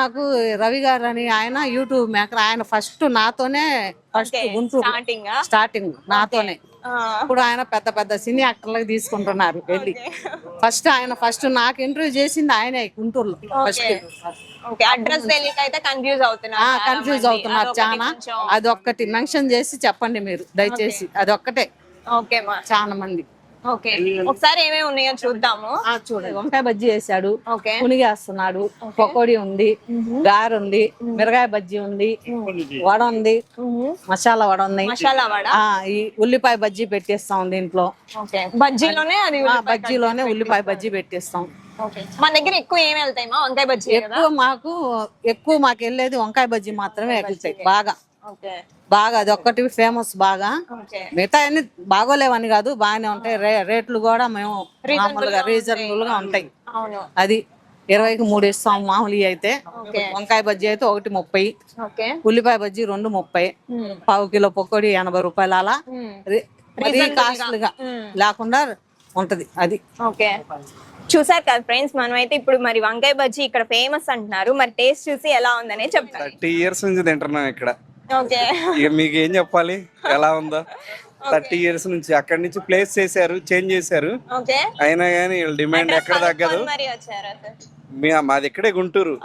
నాకు రవి గారు అని ఆయన యూట్యూబ్ మేకర్. ఆయన ఫస్ట్ నాతోనే గుంటూరు స్టార్టింగ్ నాతోనే. ఇప్పుడు ఆయన పెద్ద పెద్ద సినీ యాక్టర్లకు తీసుకుంటున్నారు వెళ్ళి. ఫస్ట్ నాకు ఇంటర్వ్యూ చేసింది ఆయనే గుంటూరులో. కన్ఫ్యూజ్ అవుతున్నారు చాలా. అదొక్కటి మెన్షన్ చేసి చెప్పండి మీరు దయచేసి. అదొక్కటే చాలా మంది. ఒకసారి ఏమేమి ఉన్నాయో చూద్దాము. చూడండి, వంకాయ బజ్జీ వేసాడు, పునిగేస్తున్నాడు, పకోడీ ఉంది, గారు ఉంది, మిరగాయ బజ్జీ ఉంది, వడ ఉంది, మసాలా వడ ఉంది, ఈ ఉల్లిపాయ బజ్జీ పెట్టేస్తాం దీంట్లో. బజ్జీలోనే ఉల్లిపాయ బజ్జీ పెట్టేస్తాం. మన దగ్గర ఎక్కువ ఏమి వెళ్తాయి వంకాయ బజ్జీ? ఎక్కువ మాకు వెళ్ళేది వంకాయ బజ్జీ మాత్రమే వెళ్తాయి బాగా. అది ఒక్కటి ఫేమస్ బాగా. మిగతా అన్ని బాగోలేవని కాదు, బాగానే ఉంటాయి. రేట్లు కూడా మేము మామూలుగా రీజనబుల్ గా ఉంటాయి. అది 20కి 3 ఇస్తాం మామూలు అయితే. వంకాయ బజ్జీ అయితే 1.30, ఉల్లిపాయ బజ్జీ 2.30, పావు కిలో పకోడీ 80 రూపాయలు. అలా కాస్ట్లీ గా లేకుండా ఉంటది. అది చూసారు కదా ఫ్రెండ్స్, మనం అయితే ఇప్పుడు మరి వంకాయ బజ్జీ ఇక్కడ ఫేమస్ అంటున్నారు. మరి టేస్ట్ చూసి ఎలా ఉందనే చెప్తారు. 30 years నుంచి తింటున్నాం ఇక్కడ. ఇక మీకు ఏం చెప్పాలి ఎలా ఉందో. 30 years నుంచి అక్కడి నుంచి ప్లేస్ చేశారు, చేంజ్ చేశారు. అయినా కానీ వీళ్ళ డిమాండ్ ఎక్కడ తగ్గదు. మాది ఇక్కడే గుంటూరు.